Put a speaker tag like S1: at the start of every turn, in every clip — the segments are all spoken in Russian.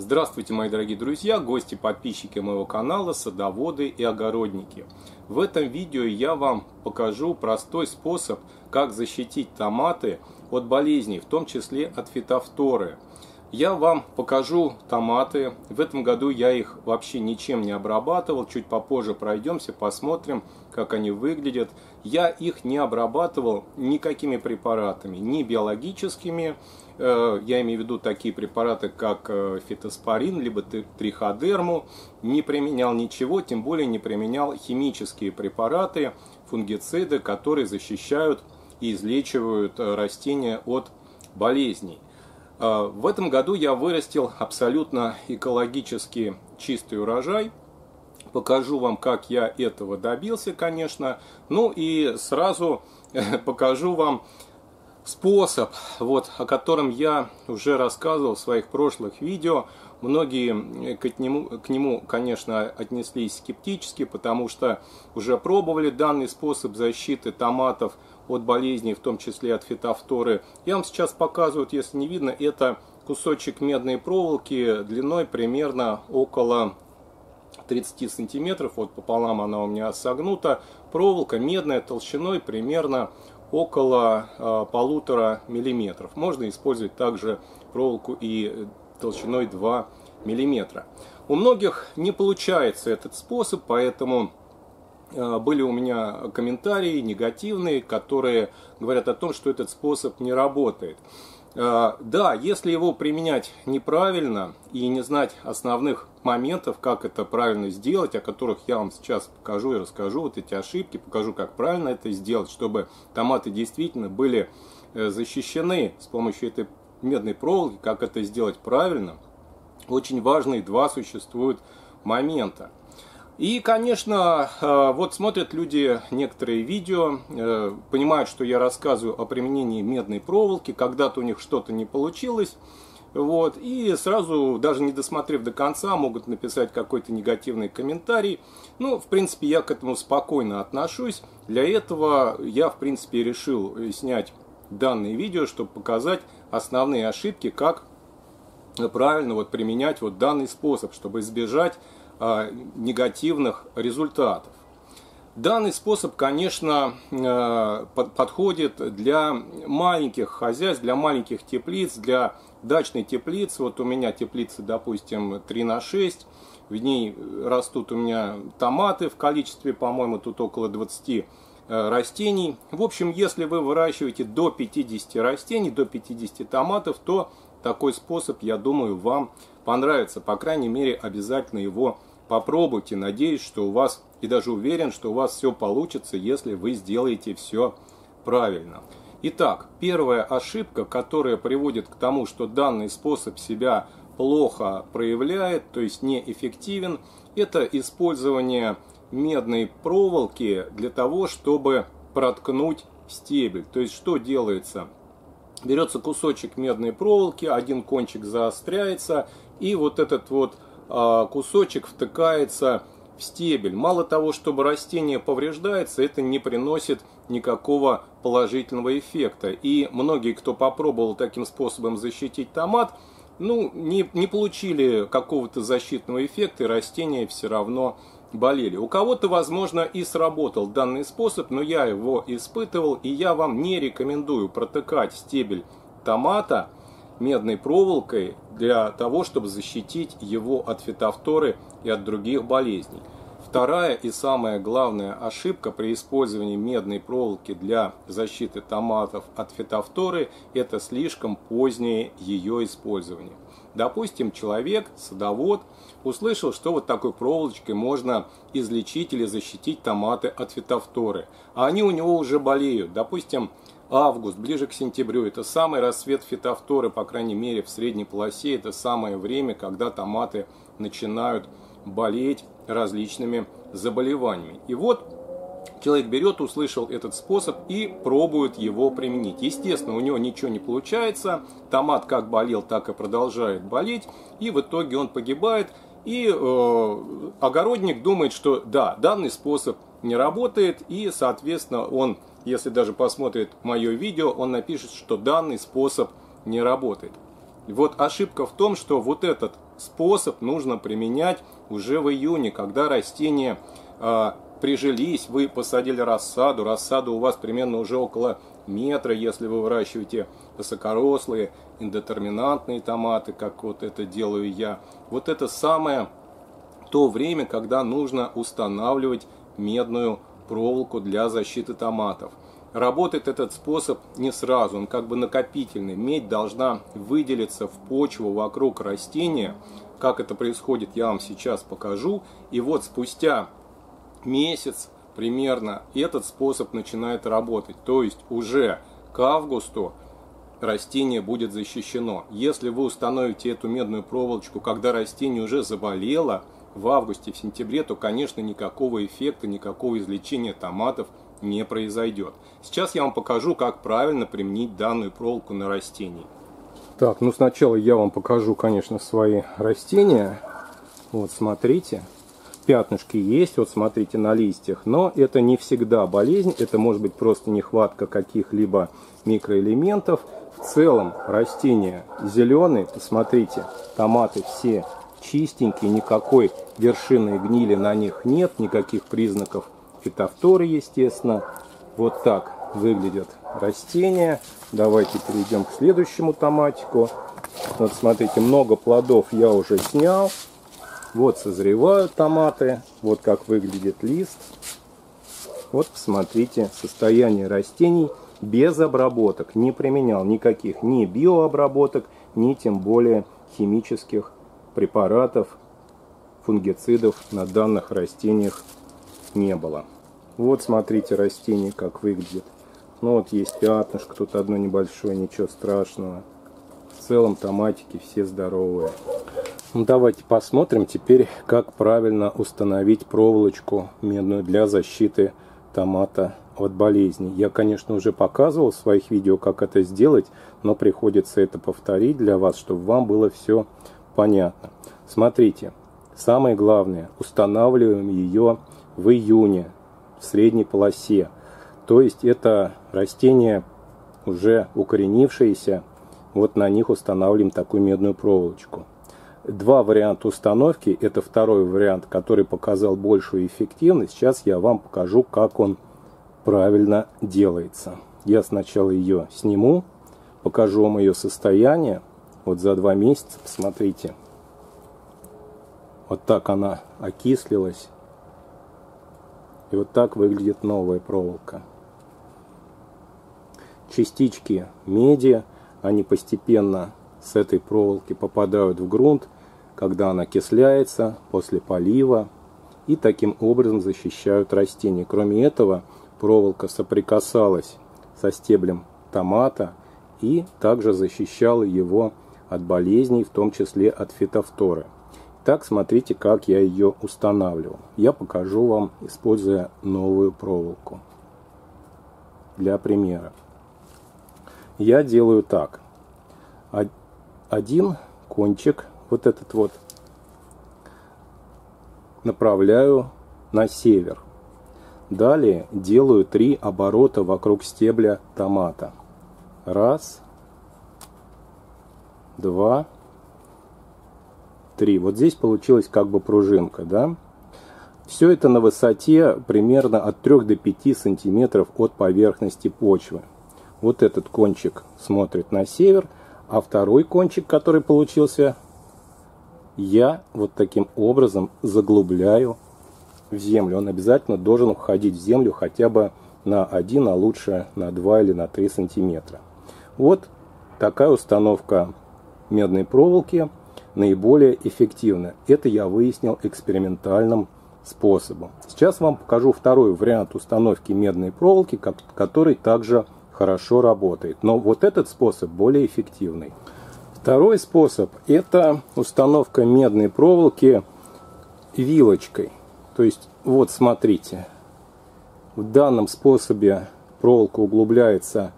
S1: Здравствуйте, мои дорогие друзья, гости, подписчики моего канала, садоводы и огородники. В этом видео я вам покажу простой способ, как защитить томаты от болезней, в том числе от фитофторы. Я вам покажу томаты. В этом году я их вообще ничем не обрабатывал. Чуть попозже пройдемся, посмотрим, как они выглядят. Я их не обрабатывал никакими препаратами, ни биологическими. Я имею в виду такие препараты, как фитоспорин, либо триходерму. Не применял ничего, тем более не применял химические препараты, фунгициды, которые защищают и излечивают растения от болезней. В этом году я вырастил абсолютно экологически чистый урожай. Покажу вам, как я этого добился, конечно. Ну и сразу покажу вам способ, о котором я уже рассказывал в своих прошлых видео. Многие к нему, конечно, отнеслись скептически, потому что уже пробовали данный способ защиты томатов от болезней, в том числе от фитофторы. Я вам сейчас показываю, если не видно, это кусочек медной проволоки длиной примерно около 30 сантиметров. Вот пополам она у меня согнута. Проволока медная, толщиной примерно около 1,5 миллиметров. Можно использовать также проволоку и толщиной 2 миллиметра. У многих не получается этот способ, поэтому были у меня комментарии негативные, которые говорят о том, что этот способ не работает. Да, если его применять неправильно и не знать основных моментов, как это правильно сделать, о которых я вам сейчас покажу и расскажу, вот эти ошибки, покажу, как правильно это сделать, чтобы томаты действительно были защищены с помощью этой медной проволоки, как это сделать правильно. Очень важные два существуют момента. И, конечно, вот смотрят люди некоторые видео, понимают, что я рассказываю о применении медной проволоки, когда-то у них что-то не получилось, и сразу, даже не досмотрев до конца, могут написать какой-то негативный комментарий. Ну, в принципе, я к этому спокойно отношусь. Для этого я, в принципе, решил снять данное видео, чтобы показать основные ошибки, как правильно применять данный способ, чтобы избежать негативных результатов. Данный способ, конечно, подходит для маленьких хозяйств, для маленьких теплиц, для дачной теплицы. Вот у меня теплица, допустим, 3×6. В ней растут у меня томаты в количестве, по-моему, тут около 20 растений. В общем, если вы выращиваете до 50 растений, до 50 томатов, то такой способ, я думаю, вам понравится. По крайней мере, обязательно его попробуйте. Надеюсь, что у вас, и даже уверен, что у вас все получится, если вы сделаете все правильно. Итак, первая ошибка, которая приводит к тому, что данный способ себя плохо проявляет, то есть неэффективен, это использование медной проволоки для того, чтобы проткнуть стебель. То есть что делается? Берется кусочек медной проволоки, один кончик заостряется, и вот этот кусочек втыкается в стебель. Мало того, чтобы растение повреждается, это не приносит никакого положительного эффекта. И многие, кто попробовал таким способом защитить томат, не получили какого-то защитного эффекта, и растения все равно болели. У кого-то, возможно, и сработал данный способ, но я его испытывал, и я вам не рекомендую протыкать стебель томата медной проволокой для того, чтобы защитить его от фитофторы и от других болезней. Вторая и самая главная ошибка при использовании медной проволоки для защиты томатов от фитофторы – это слишком позднее ее использование. Допустим, человек, садовод, услышал, что такой проволочкой можно излечить или защитить томаты от фитофторы, а они у него уже болеют. Допустим, август, ближе к сентябрю, это самый расцвет фитофторы, по крайней мере в средней полосе, это самое время, когда томаты начинают болеть различными заболеваниями. И человек берет, услышал этот способ и пробует его применить. Естественно, у него ничего не получается, томат как болел, так и продолжает болеть, и в итоге он погибает, и огородник думает, что да, данный способ не работает, и, соответственно, он, если даже посмотрит мое видео, он напишет, что данный способ не работает. Ошибка в том, что этот способ нужно применять уже в июне, когда растения прижились, вы посадили рассаду, рассада у вас примерно уже около метра, если вы выращиваете высокорослые, индетерминантные томаты, как вот это делаю я. Вот это самое то время, когда нужно устанавливать медную проволоку для защиты томатов. Работает этот способ не сразу, он как бы накопительный. Медь должна выделиться в почву вокруг растения. Как это происходит, я вам сейчас покажу. И вот спустя месяц примерно этот способ начинает работать. То есть уже к августу растение будет защищено. Если вы установите эту медную проволочку, когда растение уже заболело, в августе, в сентябре, то, конечно, никакого эффекта, никакого излечения томатов не произойдет. Сейчас я вам покажу, как правильно применить данную проволоку на растении. Так, ну сначала я вам покажу, конечно, свои растения. Вот, смотрите. Пятнышки есть, вот смотрите, на листьях. Но это не всегда болезнь, это может быть просто нехватка каких-либо микроэлементов. В целом растения зеленые, посмотрите, томаты все чистенькие, никакой вершинной гнили на них нет, никаких признаков фитофторы, естественно. Вот так выглядят растения. Давайте перейдем к следующему томатику. Вот смотрите, много плодов я уже снял. Вот созревают томаты. Вот как выглядит лист. Вот посмотрите, состояние растений без обработок. Не применял никаких ни биообработок, ни тем более химических препаратов, фунгицидов на данных растениях не было. Вот смотрите, растение как выглядит. Ну вот есть пятнышко, тут одно небольшое, ничего страшного. В целом томатики все здоровые. Ну, давайте посмотрим теперь, как правильно установить проволочку медную для защиты томата от болезней. Я, конечно, уже показывал в своих видео, как это сделать, но приходится это повторить для вас, чтобы вам было все понятно. Смотрите, самое главное, устанавливаем ее в июне, в средней полосе. То есть это растения уже укоренившиеся, вот на них устанавливаем такую медную проволочку. Два варианта установки, это второй вариант, который показал большую эффективность. Сейчас я вам покажу, как он правильно делается. Я сначала ее сниму, покажу вам ее состояние. Вот за 2 месяца, посмотрите, вот так она окислилась. И вот так выглядит новая проволока. Частички меди, они постепенно с этой проволоки попадают в грунт, когда она окисляется после полива, и таким образом защищают растения. Кроме этого, проволока соприкасалась со стеблем томата и также защищала его от болезней, в том числе от фитофторы. Так, смотрите, как я ее устанавливал. Я покажу вам, используя новую проволоку. Для примера. Я делаю так. Один кончик, вот этот вот, направляю на север. Далее делаю 3 оборота вокруг стебля томата. 1, 2, 3. Вот здесь получилась как бы пружинка, да? Все это на высоте примерно от 3 до 5 сантиметров от поверхности почвы. Вот этот кончик смотрит на север, а второй кончик, который получился, я вот таким образом заглубляю в землю. Он обязательно должен входить в землю хотя бы на 1, а лучше на 2 или на 3 сантиметра. Вот такая установка медной проволоки наиболее эффективна. Это я выяснил экспериментальным способом. Сейчас вам покажу второй вариант установки медной проволоки, который также хорошо работает. Но вот этот способ более эффективный. Второй способ – это установка медной проволоки вилочкой. То есть, вот смотрите, в данном способе проволока углубляется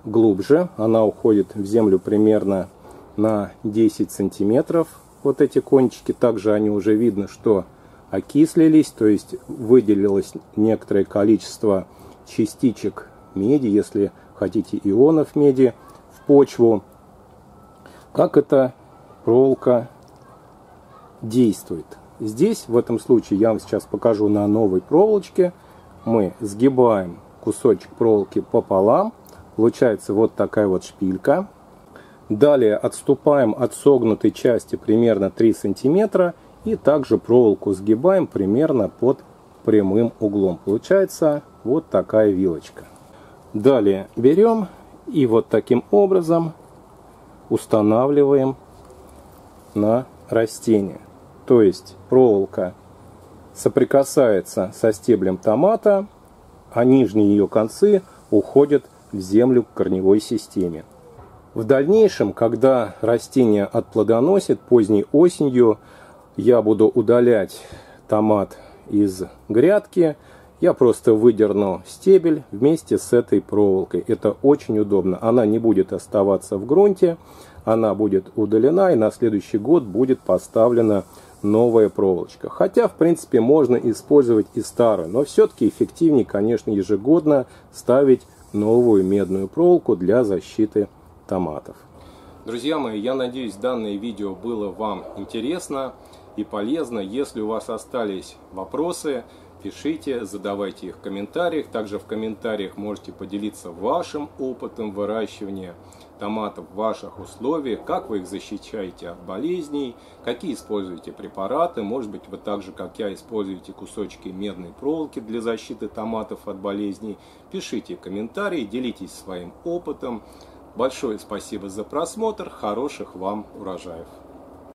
S1: глубже, она уходит в землю примерно на 10 сантиметров. Вот эти кончики, также они уже видно, что окислились, то есть выделилось некоторое количество частичек меди, если хотите, ионов меди в почву. Как эта проволока действует. Здесь, в этом случае, я вам сейчас покажу на новой проволочке. Мы сгибаем кусочек проволоки пополам. Получается вот такая вот шпилька. Далее отступаем от согнутой части примерно 3 сантиметра. И также проволоку сгибаем примерно под прямым углом. Получается вот такая вилочка. Далее берем и вот таким образом устанавливаем на растение. То есть проволока соприкасается со стеблем томата, а нижние ее концы уходят в землю к корневой системе. В дальнейшем, когда растение отплодоносит поздней осенью, я буду удалять томат из грядки. Я просто выдерну стебель вместе с этой проволокой. Это очень удобно. Она не будет оставаться в грунте, она будет удалена, и на следующий год будет поставлена новая проволочка. Хотя, в принципе, можно использовать и старую, но все-таки эффективнее, конечно, ежегодно ставить новую медную проволоку для защиты томатов. Друзья мои, я надеюсь, данное видео было вам интересно и полезно. Если у вас остались вопросы, пишите, задавайте их в комментариях. Также в комментариях можете поделиться вашим опытом выращивания томатов в ваших условиях, как вы их защищаете от болезней, какие используете препараты. Может быть, вы так же, как я, используете кусочки медной проволоки для защиты томатов от болезней. Пишите комментарии, делитесь своим опытом. Большое спасибо за просмотр, хороших вам урожаев!